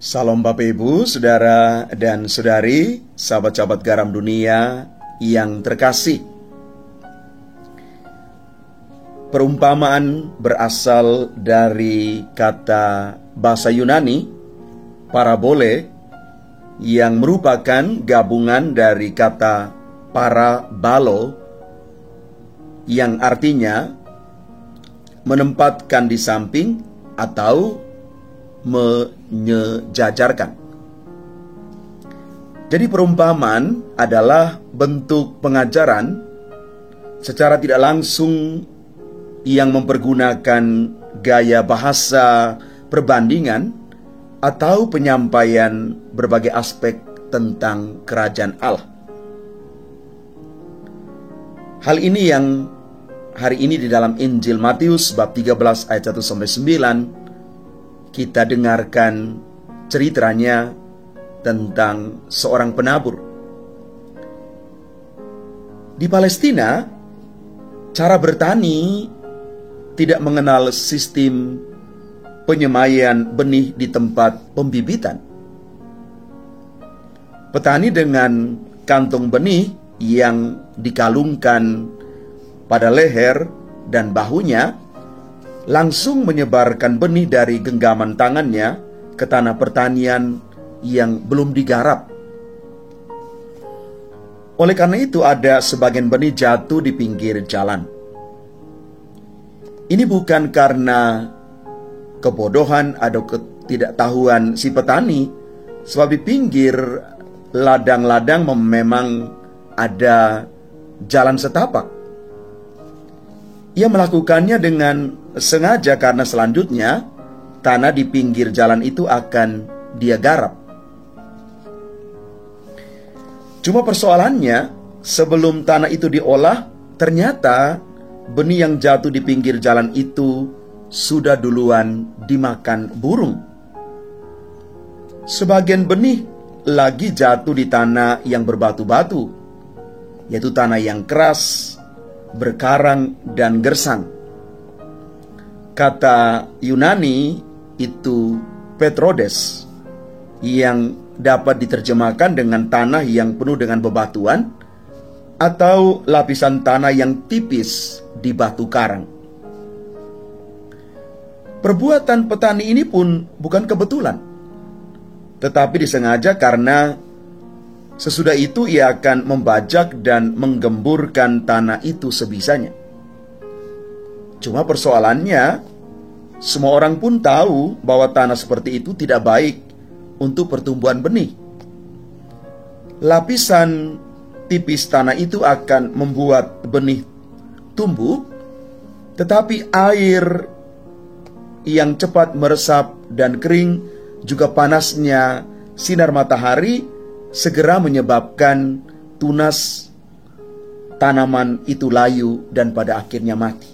Salam Bapak Ibu, Saudara dan Saudari, sahabat-sahabat garam dunia yang terkasih. Perumpamaan berasal dari kata bahasa Yunani, parabole, yang merupakan gabungan dari kata parabalo, yang artinya menempatkan di samping atau menyejajarkan. Jadi perumpamaan adalah bentuk pengajaran secara tidak langsung yang mempergunakan gaya bahasa perbandingan atau penyampaian berbagai aspek tentang kerajaan Allah. Hal ini yang hari ini di dalam Injil Matius bab 13 ayat 1-9 kita dengarkan ceritanya tentang seorang penabur. Di Palestina, cara bertani tidak mengenal sistem penyemaian benih di tempat pembibitan. Petani dengan kantung benih yang dikalungkan pada leher dan bahunya langsung menyebarkan benih dari genggaman tangannya ke tanah pertanian yang belum digarap. Oleh karena itu ada sebagian benih jatuh di pinggir jalan. Ini bukan karena kebodohan atau ketidaktahuan si petani, sebab di pinggir ladang-ladang memang ada jalan setapak. Ia melakukannya dengan sengaja karena selanjutnya tanah di pinggir jalan itu akan dia garap. Cuma persoalannya, sebelum tanah itu diolah, ternyata benih yang jatuh di pinggir jalan itu sudah duluan dimakan burung. Sebagian benih lagi jatuh di tanah yang berbatu-batu, yaitu tanah yang keras, berkarang dan gersang. Kata Yunani itu petrodes, yang dapat diterjemahkan dengan tanah yang penuh dengan bebatuan atau lapisan tanah yang tipis di batu karang. Perbuatan petani ini pun bukan kebetulan, tetapi disengaja karena sesudah itu ia akan membajak dan menggemburkan tanah itu sebisanya. Cuma persoalannya, semua orang pun tahu bahwa tanah seperti itu tidak baik untuk pertumbuhan benih. Lapisan tipis tanah itu akan membuat benih tumbuh, tetapi air yang cepat meresap dan kering, juga panasnya sinar matahari segera menyebabkan tunas tanaman itu layu dan pada akhirnya mati.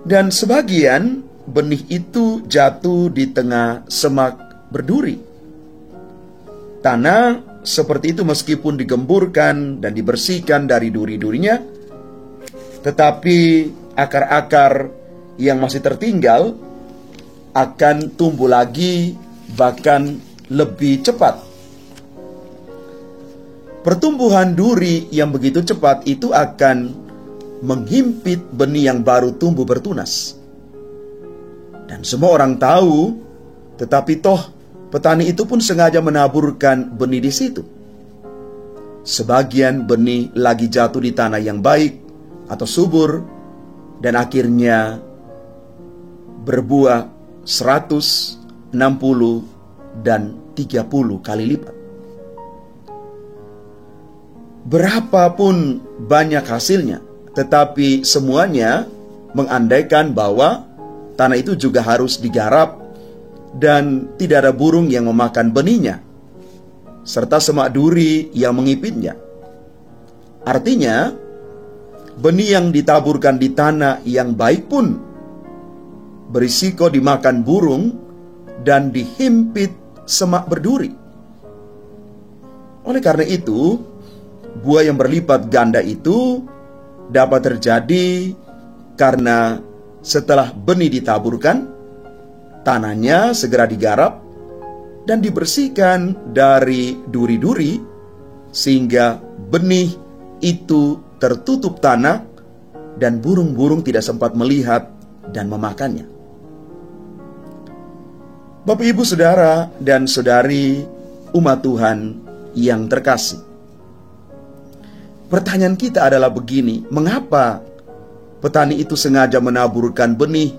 Dan sebagian benih itu jatuh di tengah semak berduri. Tanah seperti itu meskipun digemburkan dan dibersihkan dari duri-durinya, tetapi akar-akar yang masih tertinggal akan tumbuh lagi, bahkan lebih cepat. Pertumbuhan duri yang begitu cepat itu akan menghimpit benih yang baru tumbuh bertunas. Dan semua orang tahu, tetapi toh petani itu pun sengaja menaburkan benih di situ. Sebagian benih lagi jatuh di tanah yang baik atau subur, dan akhirnya berbuah 100, 60, dan 30 kali lipat. Berapapun banyak hasilnya, tetapi semuanya mengandaikan bahwa tanah itu juga harus digarap dan tidak ada burung yang memakan benihnya, serta semak duri yang mengipitnya. Artinya, benih yang ditaburkan di tanah yang baik pun berisiko dimakan burung dan dihimpit semak berduri. Oleh karena itu, buah yang berlipat ganda itu dapat terjadi karena setelah benih ditaburkan, tanahnya segera digarap dan dibersihkan dari duri-duri, sehingga benih itu tertutup tanah dan burung-burung tidak sempat melihat dan memakannya. Bapak, Ibu, Saudara, dan Saudari umat Tuhan yang terkasih, pertanyaan kita adalah begini: mengapa petani itu sengaja menaburkan benih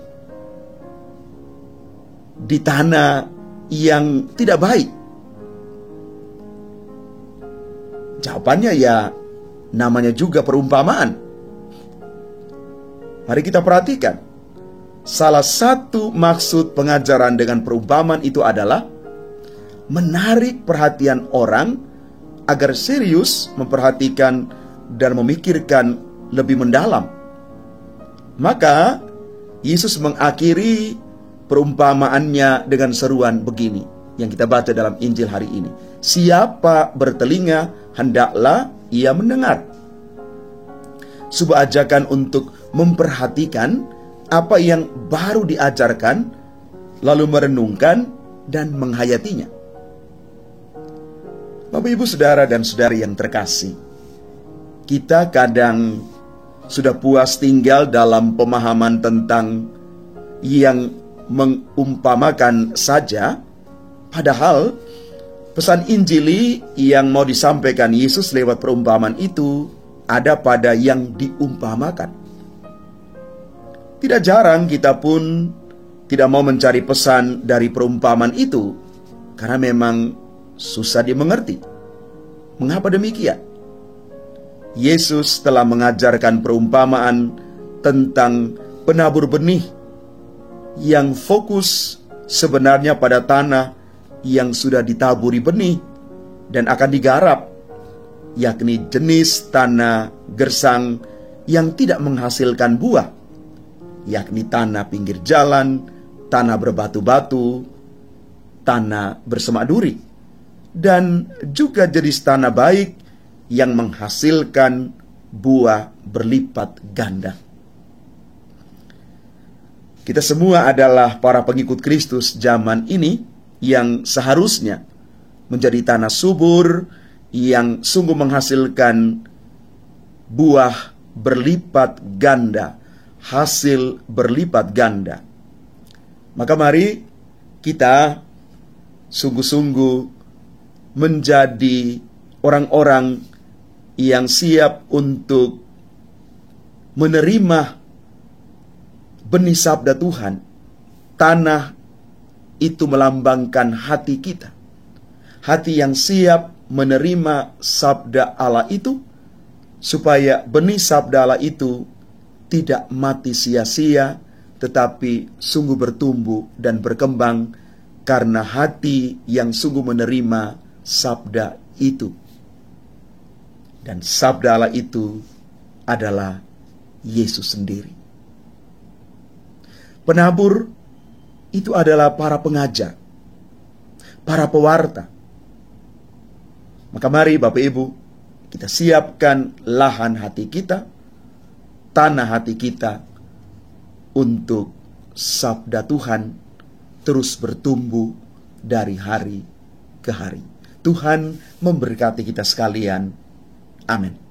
di tanah yang tidak baik? Jawabannya ya, namanya juga perumpamaan. Mari kita perhatikan. Salah satu maksud pengajaran dengan perumpamaan itu adalah menarik perhatian orang agar serius memperhatikan dan memikirkan lebih mendalam. Maka Yesus mengakhiri perumpamaannya dengan seruan begini yang kita baca dalam Injil hari ini: siapa bertelinga, hendaklah ia mendengar. Sebuah ajakan untuk memperhatikan apa yang baru diajarkan, lalu merenungkan dan menghayatinya. Bapak, Ibu, Saudara, dan Saudari yang terkasih, kita kadang sudah puas tinggal dalam pemahaman tentang yang mengumpamakan saja, padahal pesan Injili yang mau disampaikan Yesus lewat perumpamaan itu ada pada yang diumpamakan. Tidak jarang kita pun tidak mau mencari pesan dari perumpamaan itu karena memang susah dimengerti. Mengapa demikian? Yesus telah mengajarkan perumpamaan tentang penabur benih yang fokus sebenarnya pada tanah yang sudah ditaburi benih dan akan digarap, yakni jenis tanah gersang yang tidak menghasilkan buah, yakni tanah pinggir jalan, tanah berbatu-batu, tanah bersemak duri, dan juga jenis tanah baik yang menghasilkan buah berlipat ganda. Kita semua adalah para pengikut Kristus zaman ini yang seharusnya menjadi tanah subur yang sungguh menghasilkan buah berlipat ganda, hasil berlipat ganda. Maka mari kita sungguh-sungguh menjadi orang-orang yang siap untuk menerima benih sabda Tuhan. Tanah itu melambangkan hati kita, hati yang siap menerima sabda Allah itu, supaya benih sabda Allah itu tidak mati sia-sia, tetapi sungguh bertumbuh dan berkembang karena hati yang sungguh menerima sabda itu. Dan sabda Allah itu adalah Yesus sendiri. Penabur itu adalah para pengajar, para pewarta. Maka mari Bapak Ibu, kita siapkan lahan hati kita, tanah hati kita, untuk sabda Tuhan terus bertumbuh dari hari ke hari. Tuhan memberkati kita sekalian. Amin.